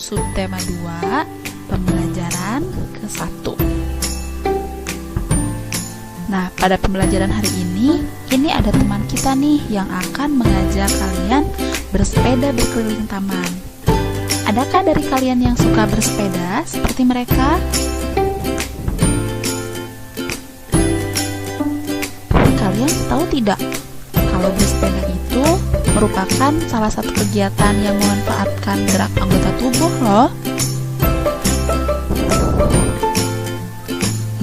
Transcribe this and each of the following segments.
subtema 2, pembelajaran ke-1. Nah, pada pembelajaran hari ini ada teman kita nih yang akan mengajak kalian bersepeda berkeliling taman. Adakah dari kalian yang suka bersepeda seperti mereka? Kalian tahu tidak, kalau bersepeda itu merupakan salah satu kegiatan yang memanfaatkan gerak anggota tubuh loh.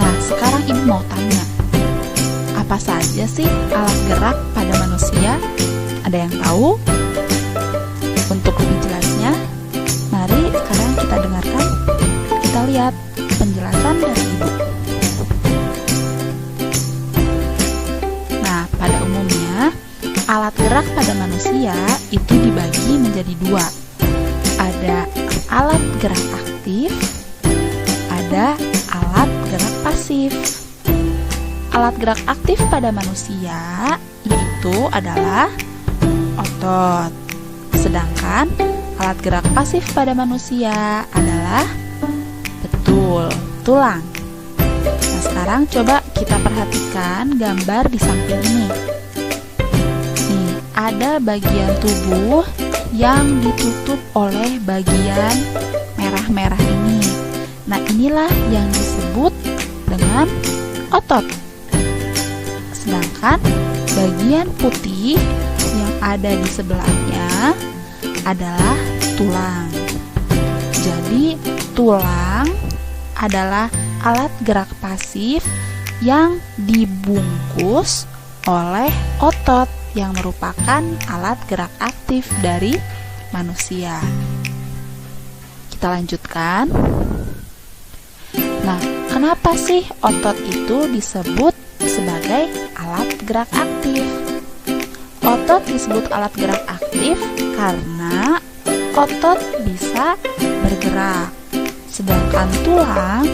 Nah, sekarang ibu mau tanya, apa saja sih alat gerak pada manusia? Ada yang tahu? Untuk lebih jelasnya, mari sekarang kita dengarkan, kita lihat penjelasan dari ibu. Nah, pada umumnya, alat gerak pada manusia itu dibagi menjadi dua. Ada alat gerak aktif, ada alat gerak pasif. Alat gerak aktif pada manusia yaitu adalah otot. Sedangkan alat gerak pasif pada manusia adalah tulang. Nah, sekarang coba kita perhatikan gambar di samping ini. Nih, ada bagian tubuh yang ditutup oleh bagian merah-merah ini. Nah, inilah yang disebut dengan otot. Sedangkan bagian putih yang ada di sebelahnya adalah tulang. Jadi, tulang adalah alat gerak pasif yang dibungkus oleh otot yang merupakan alat gerak aktif dari manusia. Kita lanjutkan. Nah, kenapa sih otot itu disebut sebagai alat gerak aktif? Otot disebut alat gerak aktif karena otot bisa bergerak. Sedangkan tulang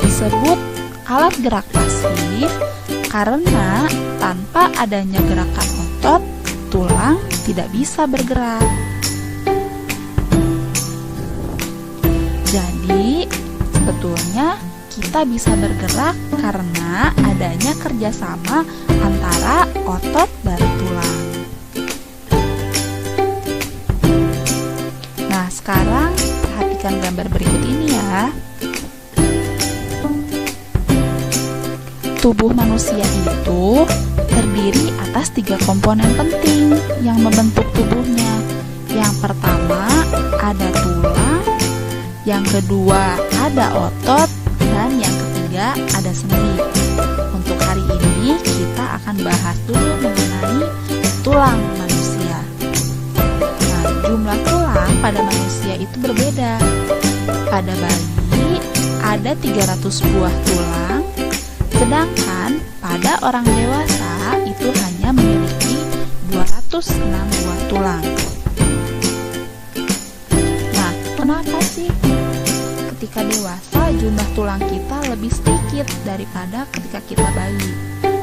disebut alat gerak pasif karena tanpa adanya gerakan otot, tulang tidak bisa bergerak. Jadi, sebetulnya kita bisa bergerak karena adanya kerjasama antara otot dan tulang. Nah, sekarang perhatikan gambar berikut ini ya. Tubuh manusia itu terdiri atas 3 komponen penting yang membentuk tubuhnya. Yang pertama ada tulang, yang kedua ada otot, dan yang ketiga ada sendi. Untuk hari ini kita akan bahas dulu mengenai tulang manusia. Nah, jumlah tulang pada manusia itu berbeda. Pada bayi ada 300 buah tulang, sedangkan pada orang dewasa itu hanya memiliki 206 buah tulang. Nah, kenapa sih ketika dewasa jumlah tulang kita lebih sedikit daripada ketika kita bayi?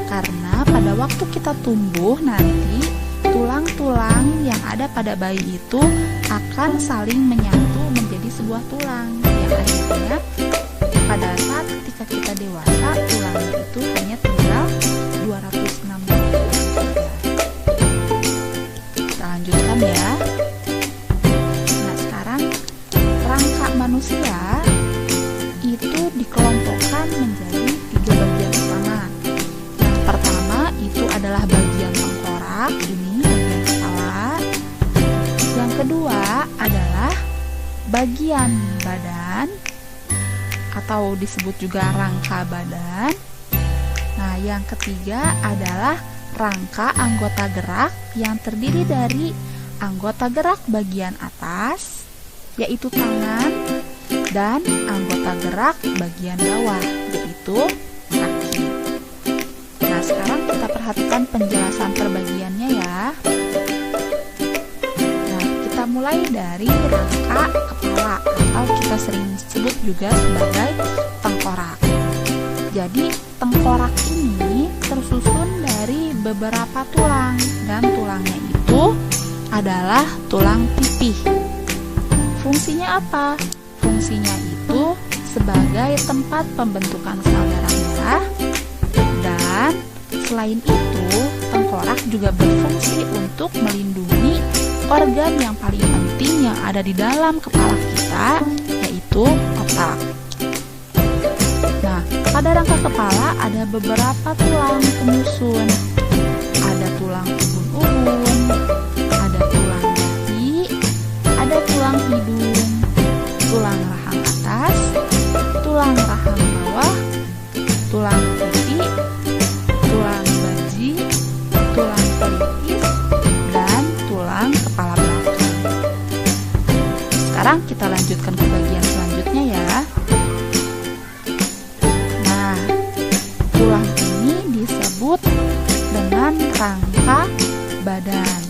Karena pada waktu kita tumbuh nanti, tulang-tulang yang ada pada bayi itu akan saling menyatu menjadi sebuah tulang, yang akhirnya pada saat ketika kita dewasa, tulangnya itu hanya tinggal 206 buah. Kita lanjutkan ya. Nah, sekarang rangka manusia itu dikelompokkan menjadi 3 bagian utama. Yang pertama itu adalah bagian tengkorak, ini bagian kepala. Yang kedua adalah bagian badan atau disebut juga rangka badan. Nah, yang ketiga adalah rangka anggota gerak yang terdiri dari anggota gerak bagian atas, yaitu tangan, dan anggota gerak bagian bawah, yaitu kaki. Nah, sekarang kita perhatikan penjelasan perbagiannya ya. Nah, kita mulai dari rangka kepala atau kita sering sebut juga sebagai tengkorak. Jadi, tengkorak ini tersusun dari beberapa tulang, dan tulangnya itu adalah tulang pipih. Fungsinya apa? Fungsinya itu sebagai tempat pembentukan sel darah merah, dan selain itu tengkorak juga berfungsi untuk melindungi organ yang paling penting yang ada di dalam kepala kita, yaitu otak. Nah, pada rangka kepala ada beberapa tulang penyusun. Ada tulang ubun-ubun, ada tulang dahi, ada tulang hidung, tulang rahang atas, tulang rahang bawah, tulang pipi, tulang baji, tulang pelipis, dan tulang kepala belakang. Sekarang kita lanjutkan ke bagian selanjutnya ya. Nah, tulang ini disebut dengan rangka badan.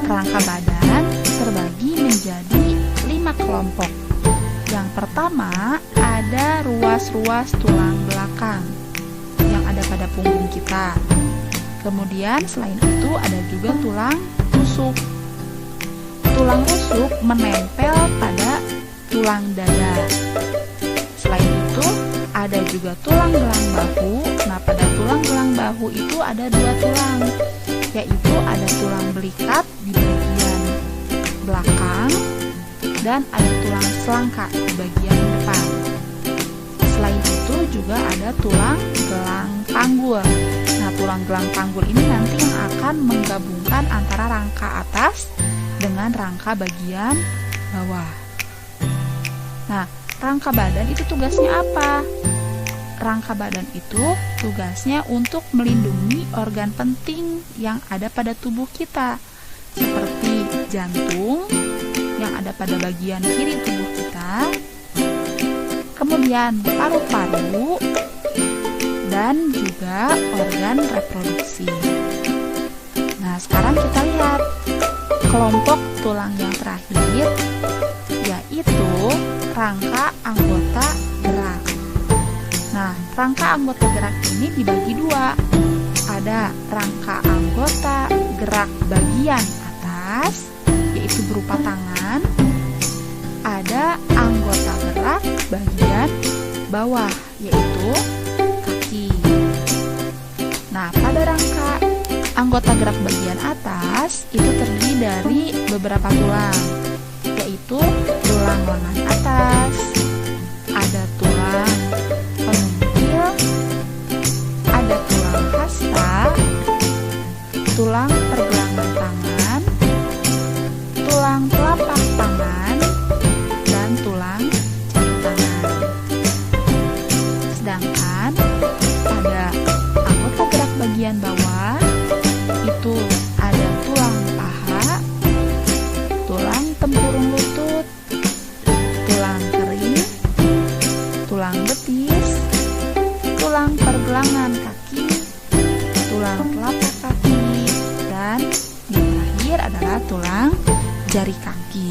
Rangka badan terbagi menjadi 5 kelompok. Yang pertama, ada ruas-ruas tulang belakang yang ada pada punggung kita. Kemudian selain itu ada juga tulang rusuk. Tulang rusuk menempel pada tulang dada. Selain itu ada juga tulang gelang bahu. Nah, pada tulang gelang bahu itu ada 2 tulang, yaitu ada tulang belikat di bagian belakang dan ada tulang selangka di bagian depan. Selain itu juga ada tulang gelang panggul. Nah, tulang gelang panggul ini nanti yang akan menggabungkan antara rangka atas dengan rangka bagian bawah. Nah, rangka badan itu tugasnya apa? Rangka badan itu tugasnya untuk melindungi organ penting yang ada pada tubuh kita, seperti jantung yang ada pada bagian kiri tubuh kita, kemudian paru-paru, dan juga organ reproduksi. Nah, sekarang kita lihat kelompok tulang yang terakhir, yaitu rangka anggota gerak. Nah, rangka anggota gerak ini dibagi 2. Ada rangka anggota gerak bagian atas, yaitu berupa tangan. Ada anggota gerak bagian bawah, yaitu kaki. Nah, pada rangka anggota gerak bagian atas itu terdiri dari beberapa tulang, yaitu tulang lengan atas, ada tulang penunggil, ada tulang hasta, tulang pergelangan tangan, tulang telapak tangan, dan tulang jari tangan. Sedangkan pada anggota gerak bagian bawah itu ada tulang paha, tulang tempurung lutut, tulang kering, tulang betis, tulang pergelangan kaki, tulang telapak kaki, dan yang terakhir adalah tulang jari kaki.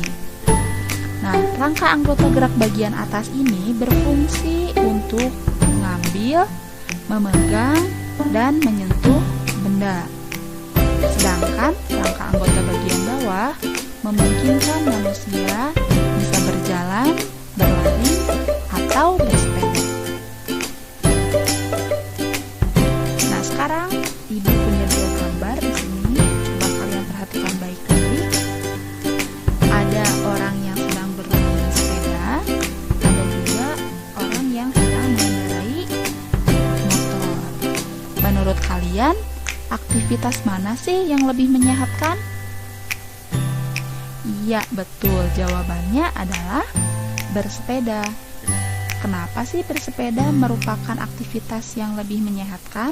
Nah, rangka anggota gerak bagian atas ini berfungsi untuk mengambil, memegang, dan menyentuh benda. Sedangkan rangka anggota bagian bawah memungkinkan manusia bisa berjalan, berlari, atau bersepeda. Nah, sekarang Ibu punya 2 gambar di sini. Coba kalian perhatikan baik-baik. Ada orang yang sedang bermain sepeda, ada juga orang yang sedang mengendarai motor. Menurut kalian, aktivitas mana sih yang lebih menyehatkan? Iya, betul. Jawabannya adalah bersepeda. Kenapa sih bersepeda merupakan aktivitas yang lebih menyehatkan?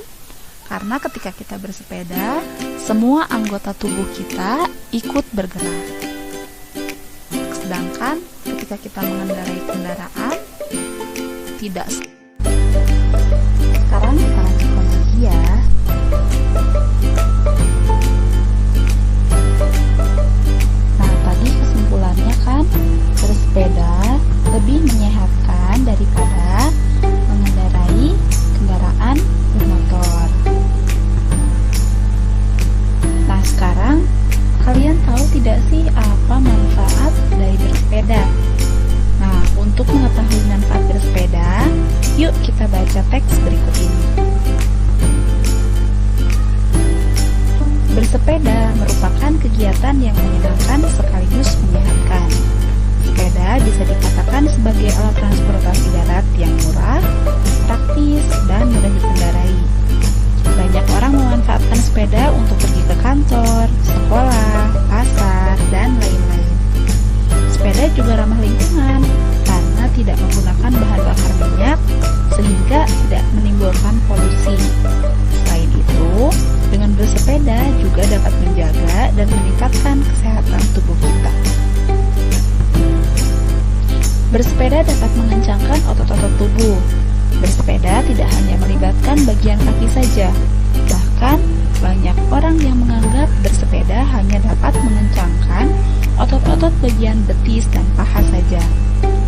Karena ketika kita bersepeda, semua anggota tubuh kita ikut bergerak. Sedangkan ketika kita mengendarai kendaraan, tidak. Sekarang kita lanjutkan lagi ya. Nah, tadi kesimpulannya kan bersepeda lebih menyehatkan daripada mengendarai kendaraan bermotor. Nah, sekarang kalian tahu tidak sih apa manfaat dari bersepeda? Yuk kita baca teks berikut ini. Bersepeda merupakan kegiatan yang menyenangkan sekaligus menyehatkan. Sepeda bisa dikatakan sebagai alat transportasi darat yang murah, praktis, dan mudah dikendarai. Banyak orang memanfaatkan sepeda untuk pergi ke kantor, sekolah, pasar, dan lain-lain. Sepeda juga ramah lingkungan karena tidak menggunakan bahan bakar minyak sehingga tidak menimbulkan polusi. Selain itu, dengan bersepeda juga dapat menjaga dan meningkatkan kesehatan tubuh kita. Bersepeda dapat mengencangkan otot-otot tubuh. Bersepeda tidak hanya melibatkan bagian kaki saja, bahkan banyak orang yang menganggap bersepeda hanya dapat mengencangkan otot-otot bagian betis dan paha saja.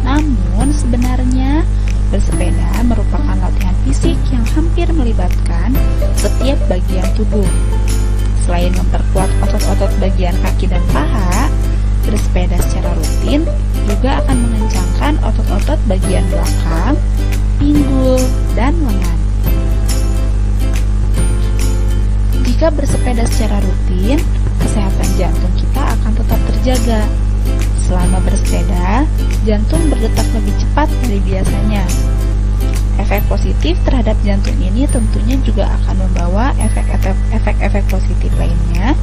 Namun sebenarnya bersepeda merupakan latihan fisik yang hampir melibatkan setiap bagian tubuh. Selain memperkuat otot-otot bagian kaki dan paha, bersepeda secara rutin juga akan mengencangkan otot-otot bagian belakang, pinggul, dan lengan. Jika bersepeda secara rutin, kesehatan jantung kita akan tetap terjaga. Selama bersepeda, jantung berdetak lebih cepat dari biasanya. Efek positif terhadap jantung ini tentunya juga akan membawa efek-efek positif lainnya,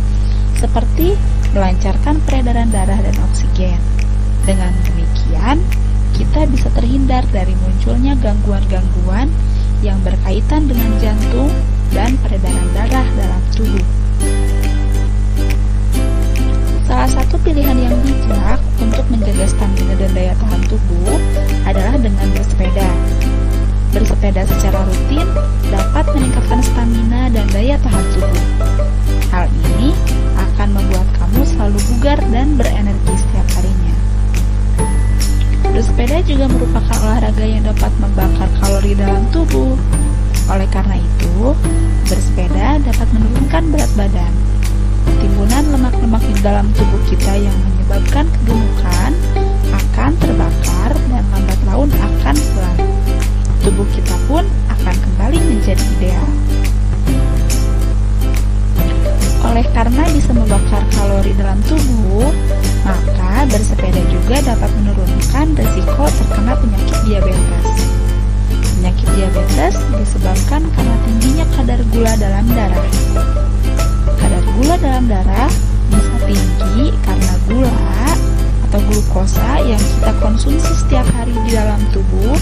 seperti melancarkan peredaran darah dan oksigen. Dengan demikian, kita bisa terhindar dari munculnya gangguan-gangguan yang berkaitan dengan jantung dan peredaran darah dalam tubuh. Salah satu pilihan yang bijak untuk menjaga stamina dan daya tahan tubuh adalah dengan bersepeda. Bersepeda secara rutin dapat meningkatkan stamina dan daya tahan tubuh. Hal ini akan membuat kamu selalu bugar dan berenergi setiap harinya. Bersepeda juga merupakan olahraga yang dapat membakar kalori dalam tubuh. Oleh karena itu, bersepeda dapat menurunkan berat badan. Timbunan lemak-lemak di dalam tubuh kita yang menyebabkan kegemukan akan terbakar dan lambat laun akan hilang. Tubuh kita pun akan kembali menjadi ideal. Oleh karena bisa membakar kalori dalam tubuh, maka bersepeda juga dapat menurunkan risiko terkena penyakit diabetes. Penyakit diabetes disebabkan karena tingginya kadar gula dalam darah. Kadar gula dalam darah bisa tinggi karena gula atau glukosa yang kita konsumsi setiap hari di dalam tubuh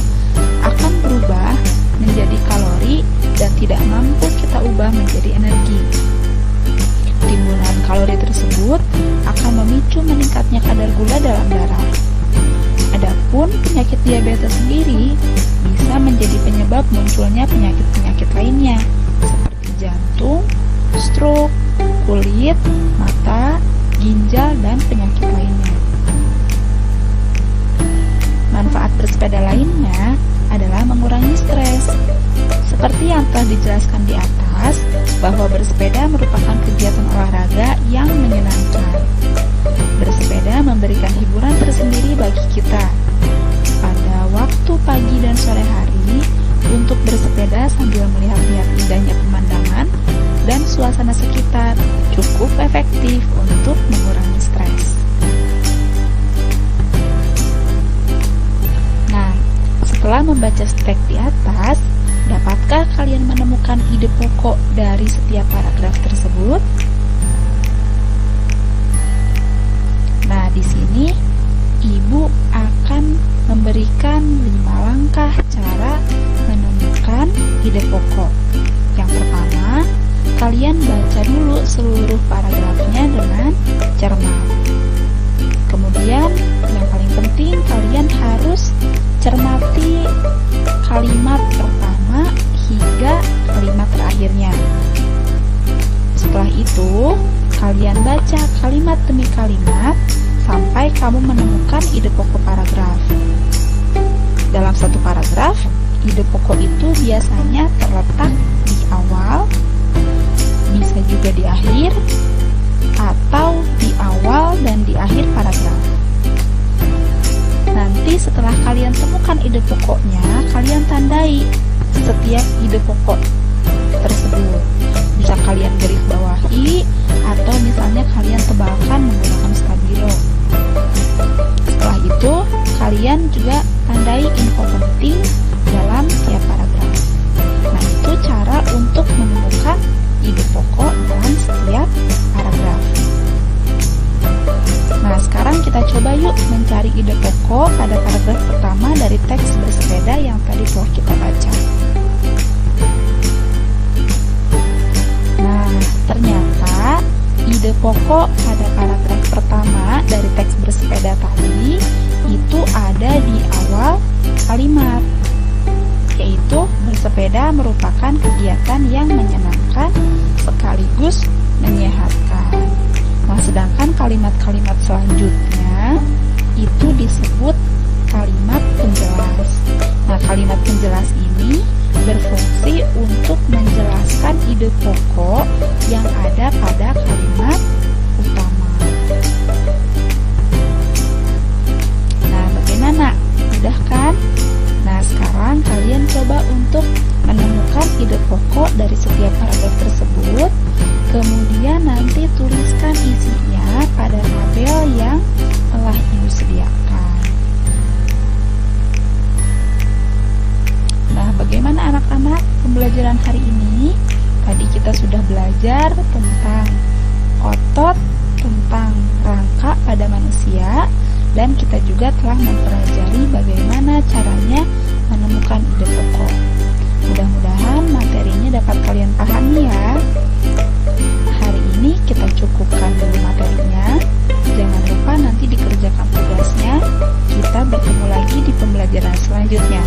akan berubah menjadi kalori dan tidak mampu kita ubah menjadi energi. Timbunan kalori tersebut akan memicu meningkatnya kadar gula dalam darah. Adapun penyakit diabetes sendiri bisa menjadi penyebab munculnya penyakit-penyakit lainnya seperti jantung, stroke, kulit, mata, ginjal, dan penyakit lainnya. Manfaat bersepeda lainnya adalah mengurangi stres. Seperti yang telah dijelaskan di atas, bahwa bersepeda merupakan kegiatan olahraga yang menyenangkan. Bersepeda memberikan hiburan tersendiri bagi kita. Pada waktu pagi dan sore hari, untuk bersepeda sambil melihat-lihat indahnya pemandangan dan suasana sekitar cukup efektif untuk mengurangi stres. Nah, setelah membaca teks di atas, dapatkah kalian menemukan ide pokok dari setiap paragraf tersebut? Nah, di sini Ibu akan memberikan 5 langkah cara menemukan ide pokok. Yang pertama, kalian baca dulu seluruh paragrafnya dengan cermat. Kemudian, yang paling penting kalian harus cermati kalimat pertama hingga kalimat terakhirnya. Setelah itu, kalian baca kalimat demi kalimat sampai kamu menemukan ide pokok paragraf. Dalam satu paragraf, ide pokok itu biasanya terletak di awal, bisa juga di akhir, atau di awal dan di akhir paragraf. Nah, nanti setelah kalian temukan ide pokoknya, kalian tandai setiap ide pokok tersebut. Bisa kalian garis bawahi atau misalnya kalian tebalkan menggunakan stabilo. Setelah itu, kalian juga tandai info penting dalam tiap paragraf. Nah, itu cara untuk menemukan ide pokok dalam setiap paragraf. Nah, sekarang kita coba yuk mencari ide pokok pada paragraf pertama dari teks bersepeda yang tadi telah kita baca. Nah, ternyata ide pokok pada paragraf pertama dari teks bersepeda tadi itu ada di awal kalimat, yaitu bersepeda merupakan kegiatan yang menyenangkan sekaligus menyehatkan. Nah, sedangkan kalimat-kalimat selanjutnya itu disebut kalimat penjelas. Nah, kalimat penjelas ini berfungsi untuk menjelaskan ide pokok yang ada pada kalimat utama. Nah, bagaimana? Mudah kan? Nah, sekarang kalian coba untuk menemukan ide pokok dari setiap paragraf tersebut, kemudian nanti tuliskan isinya pada tabel yang telah Ibu sediakan. Nah, bagaimana anak-anak pembelajaran hari ini? Tadi kita sudah belajar tentang otot, tentang rangka pada manusia, dan kita juga telah mempelajari bagaimana caranya menemukan ide pokok. Mudah-mudahan materinya dapat kalian pahami ya. Hari ini kita cukupkan dulu materinya. Jangan lupa nanti dikerjakan tugasnya. Kita bertemu lagi di pembelajaran selanjutnya.